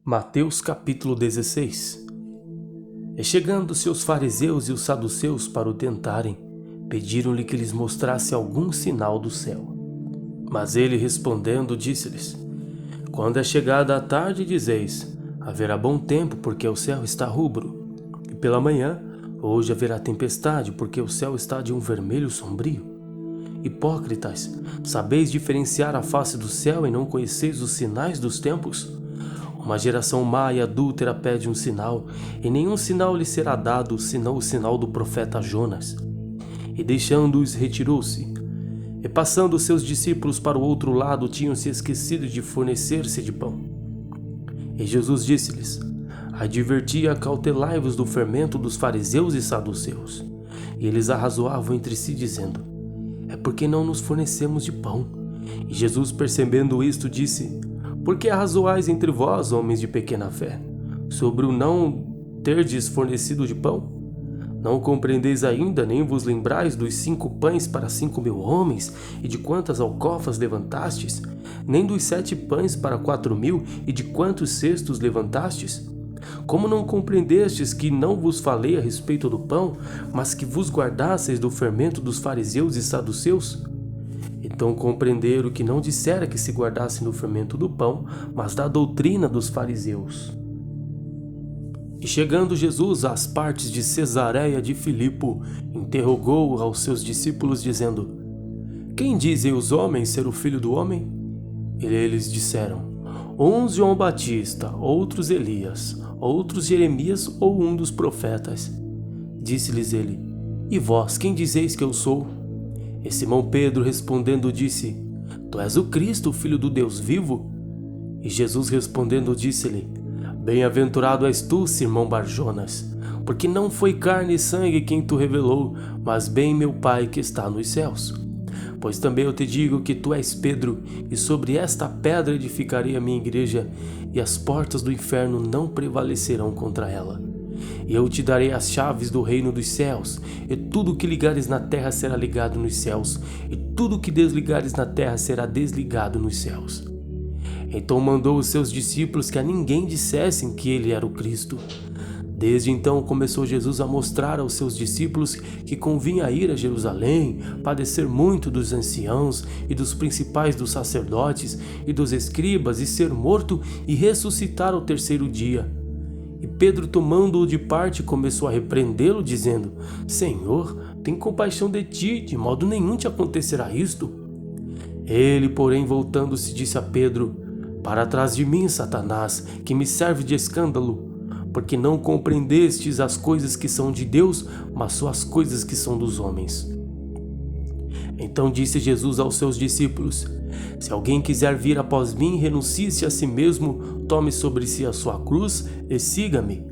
Mateus capítulo 16. E chegando-se os fariseus e os saduceus para o tentarem, pediram-lhe que lhes mostrasse algum sinal do céu. Mas ele respondendo disse-lhes: Quando é chegada a tarde dizeis, haverá bom tempo porque o céu está rubro, e pela manhã, hoje haverá tempestade porque o céu está de um vermelho sombrio. Hipócritas, sabeis diferenciar a face do céu e não conheceis os sinais dos tempos? Uma geração má e adúltera pede um sinal, e nenhum sinal lhe será dado, senão o sinal do profeta Jonas. E deixando-os, retirou-se. E passando os seus discípulos para o outro lado, tinham se esquecido de fornecer-se de pão. E Jesus disse-lhes: Adverti e acautelai-vos do fermento dos fariseus e saduceus. E eles arrazoavam entre si, dizendo: É porque não nos fornecemos de pão. E Jesus, percebendo isto, disse: Por que arrazoais entre vós, homens de pequena fé, sobre o não terdes fornecido de pão? Não compreendeis ainda, nem vos lembrais dos 5 pães para 5.000 homens, e de quantas alcofas levantastes? Nem dos 7 pães para 4.000, e de quantos cestos levantastes? Como não compreendestes que não vos falei a respeito do pão, mas que vos guardasseis do fermento dos fariseus e saduceus? Então compreenderam que não dissera que se guardassem do fermento do pão, mas da doutrina dos fariseus. E chegando Jesus às partes de Cesareia de Filipo, interrogou aos seus discípulos, dizendo: Quem dizem os homens ser o Filho do Homem? E eles disseram: Uns João Batista, outros Elias, outros Jeremias ou um dos profetas. Disse-lhes ele: E vós, quem dizeis que eu sou? E Simão Pedro respondendo disse: Tu és o Cristo, o Filho do Deus vivo? E Jesus respondendo disse-lhe: Bem-aventurado és tu, Simão Barjonas, porque não foi carne e sangue quem tu revelou, mas bem meu Pai que está nos céus. Pois também eu te digo que tu és Pedro, e sobre esta pedra edificarei a minha igreja, e as portas do inferno não prevalecerão contra ela. E eu te darei as chaves do reino dos céus, e tudo o que ligares na terra será ligado nos céus, e tudo o que desligares na terra será desligado nos céus. Então mandou os seus discípulos que a ninguém dissessem que ele era o Cristo. Desde então começou Jesus a mostrar aos seus discípulos que convinha ir a Jerusalém, padecer muito dos anciãos e dos principais dos sacerdotes e dos escribas, e ser morto e ressuscitar ao 3º dia. E Pedro, tomando-o de parte, começou a repreendê-lo, dizendo: Senhor, tem compaixão de ti, de modo nenhum te acontecerá isto. Ele, porém, voltando-se, disse a Pedro: Para trás de mim, Satanás, que me serve de escândalo, porque não compreendestes as coisas que são de Deus, mas só as coisas que são dos homens. Então disse Jesus aos seus discípulos: Se alguém quiser vir após mim, renuncie-se a si mesmo, tome sobre si a sua cruz e siga-me.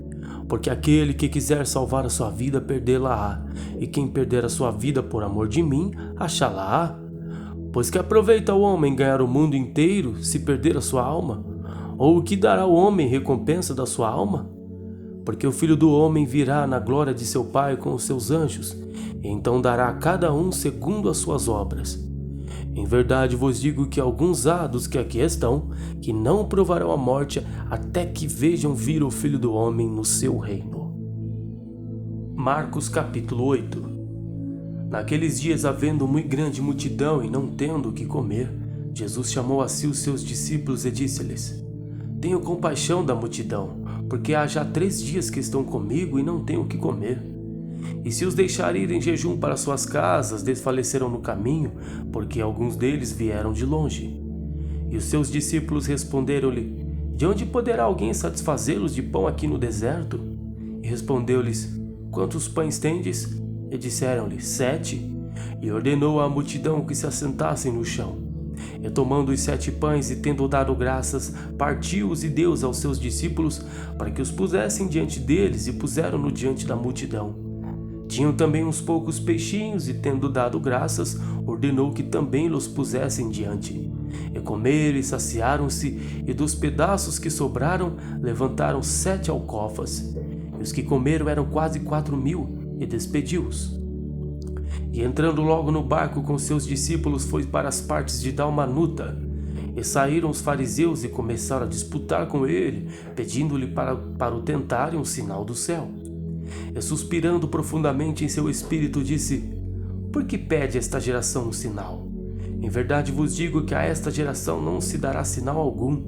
Porque aquele que quiser salvar a sua vida, perdê-la-á, e quem perder a sua vida por amor de mim, achá-la-á. Pois que aproveita o homem ganhar o mundo inteiro, se perder a sua alma? Ou o que dará o homem em recompensa da sua alma? Porque o Filho do Homem virá na glória de seu Pai com os seus anjos, e então dará a cada um segundo as suas obras. Em verdade vos digo que alguns há dos que aqui estão, que não provarão a morte até que vejam vir o Filho do Homem no seu reino. Marcos capítulo 8. Naqueles dias, havendo muito grande multidão e não tendo o que comer, Jesus chamou a si os seus discípulos e disse-lhes: Tenho compaixão da multidão, porque há já 3 dias que estão comigo e não têm o que comer. E se os deixar ir em jejum para suas casas, desfalecerão no caminho, porque alguns deles vieram de longe. E os seus discípulos responderam-lhe: De onde poderá alguém satisfazê-los de pão aqui no deserto? E respondeu-lhes: Quantos pães tendes? E disseram-lhe: 7. E ordenou à multidão que se assentassem no chão. E tomando os 7 pães e tendo dado graças, partiu-os e deu-os aos seus discípulos, para que os pusessem diante deles, e puseram-no diante da multidão. Tinham também uns poucos peixinhos, e tendo dado graças, ordenou que também los pusessem diante. E comeram e saciaram-se, e dos pedaços que sobraram, levantaram 7 alcofas. E os que comeram eram quase 4.000, e despediu-os. E entrando logo no barco com seus discípulos, foi para as partes de Dalmanuta. E saíram os fariseus e começaram a disputar com ele, pedindo-lhe para o tentarem um sinal do céu. E suspirando profundamente em seu espírito, disse: Por que pede esta geração um sinal? Em verdade vos digo que a esta geração não se dará sinal algum.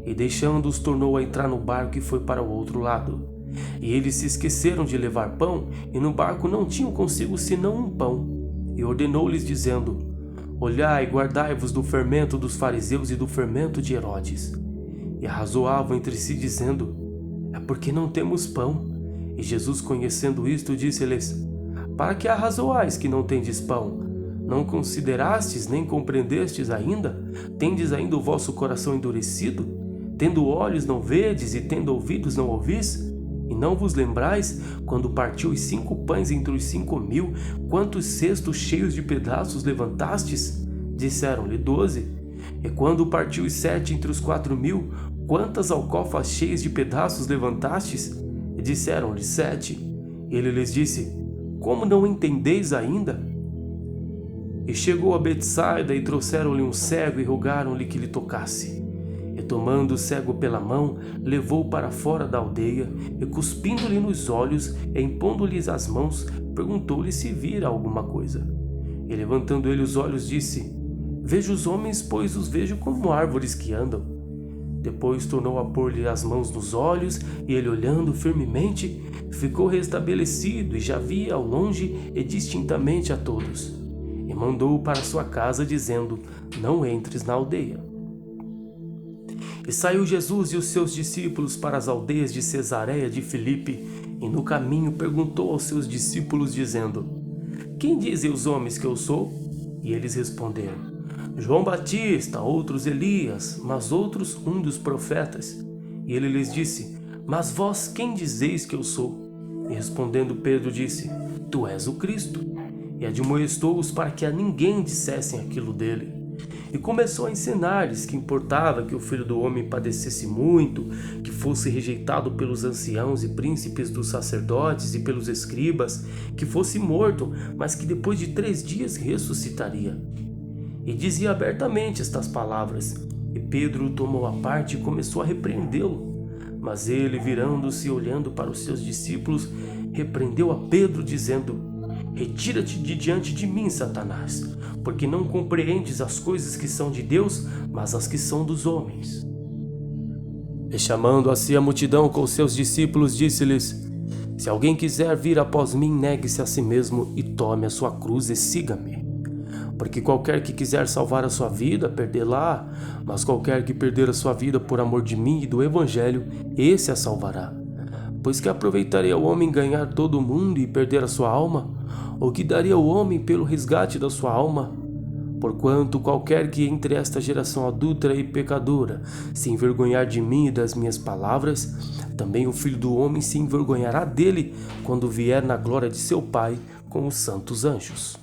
E deixando-os, tornou a entrar no barco e foi para o outro lado. E eles se esqueceram de levar pão, e no barco não tinham consigo senão um pão. E ordenou-lhes, dizendo: Olhai e guardai-vos do fermento dos fariseus e do fermento de Herodes. E arrazoavam entre si, dizendo: É porque não temos pão. E Jesus, conhecendo isto, disse-lhes: Para que arrazoais que não tendes pão? Não considerastes nem compreendestes ainda? Tendes ainda o vosso coração endurecido? Tendo olhos não vedes e tendo ouvidos não ouvis? E não vos lembrais, quando partiu os 5 pães entre os 5.000, quantos cestos cheios de pedaços levantastes? Disseram-lhe 12. E quando partiu os 7 entre os 4.000, quantas alcofas cheias de pedaços levantastes? E disseram-lhe 7. E ele lhes disse: Como não entendeis ainda? E chegou a Betsaida, e trouxeram-lhe um cego e rogaram-lhe que lhe tocasse. E tomando o cego pela mão, levou-o para fora da aldeia, e cuspindo-lhe nos olhos, e impondo-lhes as mãos, perguntou-lhe se vira alguma coisa. E levantando ele os olhos, disse: Vejo os homens, pois os vejo como árvores que andam. Depois tornou a pôr-lhe as mãos nos olhos, e ele, olhando firmemente, ficou restabelecido, e já via ao longe e distintamente a todos. E mandou-o para sua casa, dizendo: Não entres na aldeia. E saiu Jesus e os seus discípulos para as aldeias de Cesareia de Filipe, e no caminho perguntou aos seus discípulos, dizendo: Quem dizem os homens que eu sou? E eles responderam: João Batista, outros Elias, mas outros um dos profetas. E ele lhes disse: Mas vós quem dizeis que eu sou? E respondendo Pedro disse: Tu és o Cristo. E admoestou-os para que a ninguém dissessem aquilo dele. E começou a ensinar-lhes que importava que o Filho do Homem padecesse muito, que fosse rejeitado pelos anciãos e príncipes dos sacerdotes e pelos escribas, que fosse morto, mas que depois de 3 dias ressuscitaria. E dizia abertamente estas palavras. E Pedro o tomou à parte e começou a repreendê-lo. Mas ele, virando-se e olhando para os seus discípulos, repreendeu a Pedro, dizendo: Retira-te de diante de mim, Satanás, porque não compreendes as coisas que são de Deus, mas as que são dos homens. E chamando a si a multidão com seus discípulos, disse-lhes: Se alguém quiser vir após mim, negue-se a si mesmo e tome a sua cruz e siga-me. Porque qualquer que quiser salvar a sua vida, perdê-la, mas qualquer que perder a sua vida por amor de mim e do Evangelho, esse a salvará. Pois que aproveitaria o homem ganhar todo o mundo e perder a sua alma? Ou que daria o homem pelo resgate da sua alma? Porquanto qualquer que entre esta geração adúltera e pecadora se envergonhar de mim e das minhas palavras, também o Filho do Homem se envergonhará dele quando vier na glória de seu Pai com os santos anjos.